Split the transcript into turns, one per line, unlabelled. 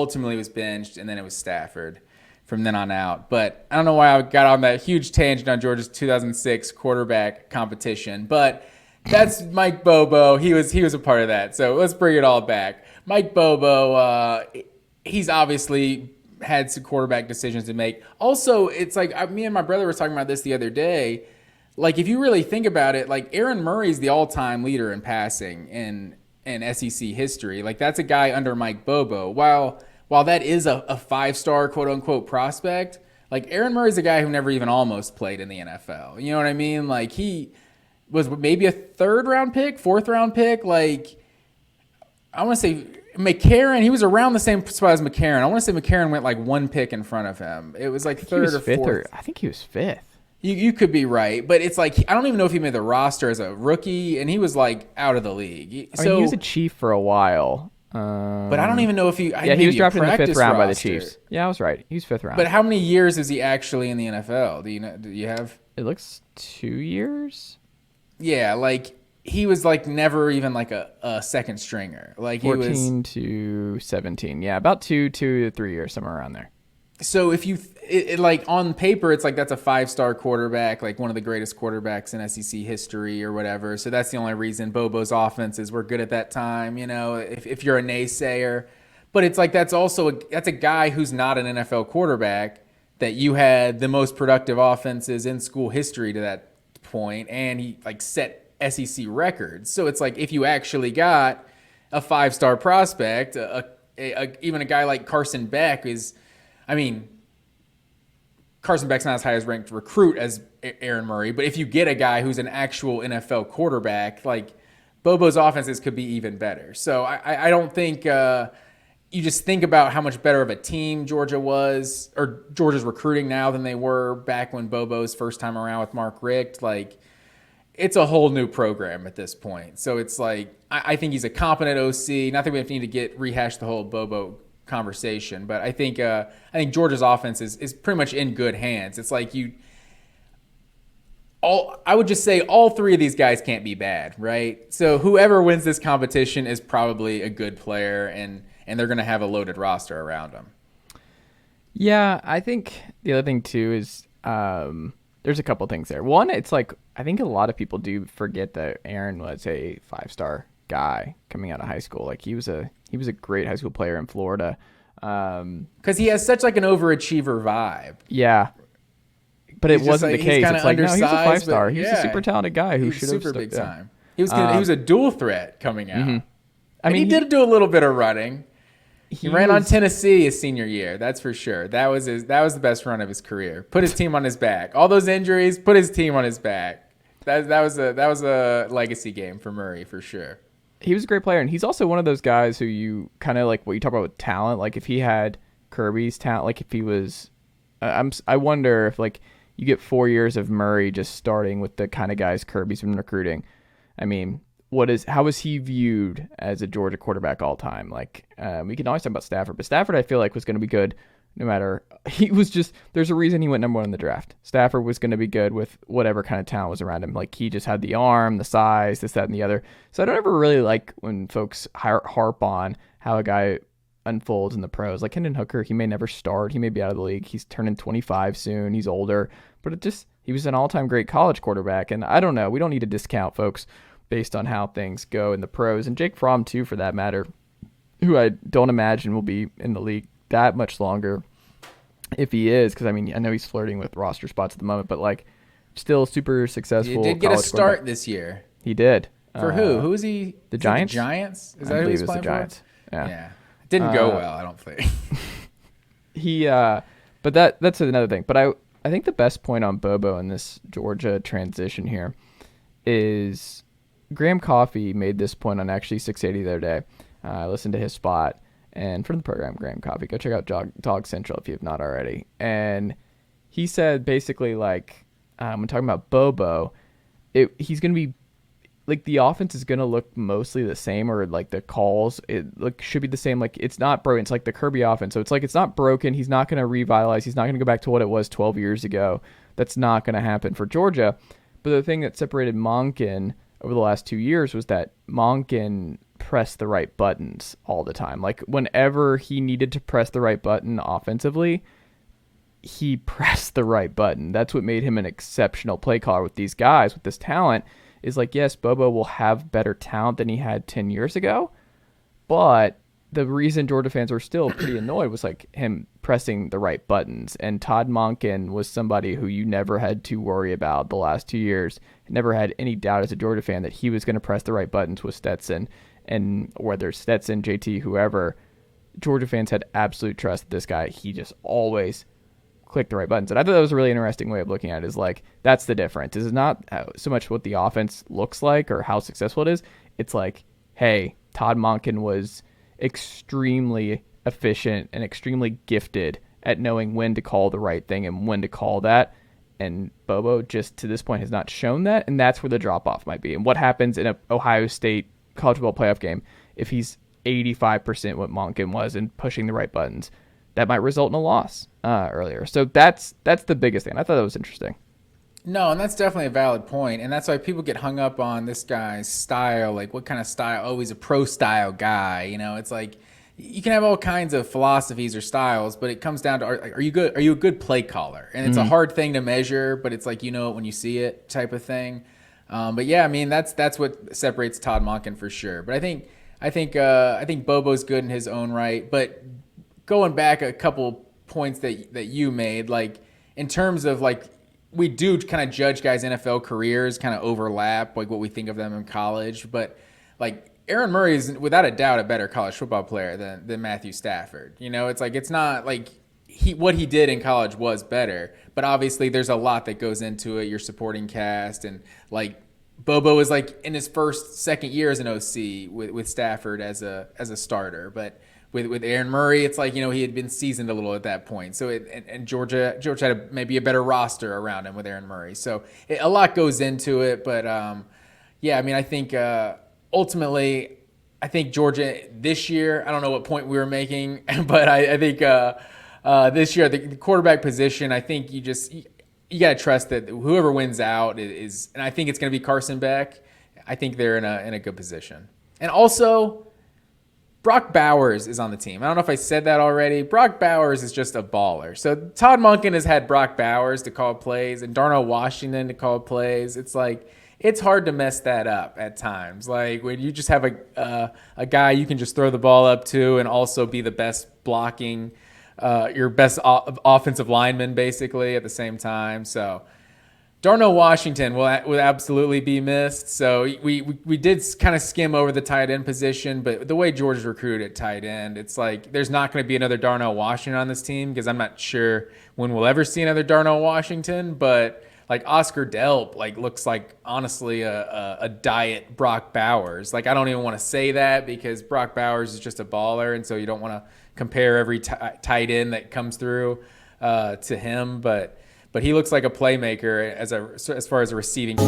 ultimately was benched, and then it was Stafford from then on out. But I don't know why I got on that huge tangent on Georgia's 2006 quarterback competition. But that's Mike Bobo. He was a part of that. So let's bring it all back. Mike Bobo, he's obviously had some quarterback decisions to make. Also, it's like me and my brother were talking about this the other day. Like, if you really think about it, like Aaron Murray's the all-time leader in passing in SEC history. Like, that's a guy under Mike Bobo. While that is a five-star quote-unquote prospect, like Aaron Murray's a guy who never even almost played in the NFL. You know what I mean? Like, he was maybe a third-round pick, fourth-round pick. Like, I want to say McCarron, he was around the same spot as McCarron. I want to say McCarron went like one pick in front of him. It was like third or fourth.
I think he was fifth.
You could be right, but it's like I don't even know if he made the roster as a rookie, and he was like out of the league.
I mean, he was a Chief for a while.
But I don't even know if he.
Yeah, he was drafted in the fifth round by the Chiefs. Yeah, I was right. He was fifth round.
But how many years is he actually in the NFL? Do you know? Do you have?
It looks 2 years.
Yeah, like he was like never even like a second stringer. Like
14 to 17. Yeah, about 2 to 3 years, somewhere around there.
So if you like on paper, it's like that's a five-star quarterback, like one of the greatest quarterbacks in SEC history or whatever. So that's the only reason Bobo's offenses were good at that time, you know, if you're a naysayer. But it's like that's a guy who's not an NFL quarterback that you had the most productive offenses in school history to that point, and he like set SEC records. So it's like if you actually got a five-star prospect, even a guy like Carson Beck is. I mean, Carson Beck's not as high as ranked recruit as Aaron Murray, but if you get a guy who's an actual NFL quarterback, like Bobo's offenses could be even better. So I don't think you just think about how much better of a team Georgia was, or Georgia's recruiting now than they were back when Bobo's first time around with Mark Richt. Like, it's a whole new program at this point. So it's like I think he's a competent OC. Not that we need to rehash the whole Bobo conversation, but I think Georgia's offense is pretty much in good hands. It's like I would just say all three of these guys can't be bad, right? So whoever wins this competition is probably a good player, and they're going to have a loaded roster around them.
Yeah, I think the other thing too is there's a couple things there. One, it's like I think a lot of people do forget that Aaron was a five-star guy coming out of high school. Like he was a great high school player in Florida.
Because he has such like an overachiever vibe.
Yeah. But it wasn't the case. It's like, no, he was a five-star. He was a super talented guy who should have
super big time. He was a dual threat coming out.
Mm-hmm.
I mean, he did do a little bit of running. He ran on Tennessee his senior year. That's for sure. That was the best run of his career. Put his team on his back. All those injuries, put his team on his back. That was a legacy game for Murray for sure.
He was a great player, and he's also one of those guys who you kind of like what you talk about with talent. Like if he had Kirby's talent, like if he was, I wonder if like you get 4 years of Murray just starting with the kind of guys Kirby's been recruiting. I mean, how is he viewed as a Georgia quarterback all time? Like we can always talk about Stafford, but Stafford I feel like was going to be good no matter. There's a reason he went number one in the draft. Stafford was going to be good with whatever kind of talent was around him. Like he just had the arm, the size, this, that, and the other. So I don't ever really like when folks harp on how a guy unfolds in the pros. Like Hendon Hooker, he may never start. He may be out of the league. He's turning 25 soon. He's older. But he was an all-time great college quarterback. And I don't know. We don't need to discount folks based on how things go in the pros. And Jake Fromm, too, for that matter, who I don't imagine will be in the league that much longer if he is, because I mean I know he's flirting with roster spots at the moment, but like still super successful.
He did get a start this year.
He did.
For who? Who is he?
The Giants.
The Giants? Is
I
that who
believe
he's
it was
playing
the Giants.
For?
Yeah.
It didn't go well, I don't think.
But that's another thing. But I think the best point on Bobo in this Georgia transition here is Graham Coffey made this point on actually 680 the other day. I listened to his spot. And from the program, Graham Coffey, go check out Dog Central if you have not already. And he said basically like, when talking about Bobo, he's going to be, like the offense is going to look mostly the same, or like the calls, should be the same. Like it's not broken. It's like the Kirby offense. So it's like, it's not broken. He's not going to revitalize. He's not going to go back to what it was 12 years ago. That's not going to happen for Georgia. But the thing that separated Monken over the last 2 years was that Monken press the right buttons all the time. Like whenever he needed to press the right button offensively, he pressed the right button. That's what made him an exceptional play caller with these guys, with this talent, is like, yes, Bobo will have better talent than he had 10 years ago, but the reason Georgia fans were still pretty annoyed was like him pressing the right buttons. And Todd Monken was somebody who you never had to worry about the last 2 years. Never had any doubt as a Georgia fan that he was going to press the right buttons with Stetson, and whether Stetson, JT, whoever, Georgia fans had absolute trust that this guy, he just always clicked the right buttons. And I thought that was a really interesting way of looking at it, is like, that's the difference. It's not so much what the offense looks like or how successful it is. It's like, hey, Todd Monken was extremely efficient and extremely gifted at knowing when to call the right thing and when to call that. And Bobo just to this point has not shown that. And that's where the drop off might be. And what happens in an Ohio State college football playoff game if he's 85% what Monken was and pushing the right buttons? That might result in a loss earlier. So that's the biggest thing. I thought that was interesting.
No, and that's definitely a valid point. And that's why people get hung up on this guy's style. Like, what kind of style? Oh, he's a pro style guy. You know, it's like you can have all kinds of philosophies or styles, but it comes down to, are you good? Are you a good play caller? And it's a hard thing to measure, but it's like, you know it when you see it type of thing. But yeah, I mean, that's what separates Todd Monken for sure. But I think Bobo's good in his own right. But going back a couple points that you made, like in terms of like, we do kind of judge guys' NFL careers kind of overlap, like what we think of them in college. But like Aaron Murray is without a doubt a better college football player than Matthew Stafford. You know, it's like, it's not like what he did in college was better, but obviously there's a lot that goes into it. Your supporting cast, and like Bobo is like in his second year as an OC with Stafford as a starter, but with Aaron Murray, it's like, you know, he had been seasoned a little at that point. So and Georgia had maybe a better roster around him with Aaron Murray. So a lot goes into it. But yeah, I mean, I think ultimately, I think Georgia this year, I don't know what point we were making, but I think this year, the quarterback position, I think you got to trust that whoever wins out is, and I think it's going to be Carson Beck. I think they're in a good position. And also, Brock Bowers is on the team. I don't know if I said that already. Brock Bowers is just a baller. So Todd Monken has had Brock Bowers to call plays and Darnell Washington to call plays. It's like, it's hard to mess that up at times. Like when you just have a guy you can just throw the ball up to and also be the best blocking, your best offensive lineman basically at the same time. So Darnell Washington will absolutely be missed. So we did kind of skim over the tight end position, but the way Georgia's recruited at tight end, it's like there's not going to be another Darnell Washington on this team, because I'm not sure when we'll ever see another Darnell Washington. But like Oscar Delp, like looks like honestly a diet Brock Bowers. Like I don't even want to say that because Brock Bowers is just a baller, and so you don't want to compare every tight end that comes through to him, but he looks like a playmaker as far as a receiving.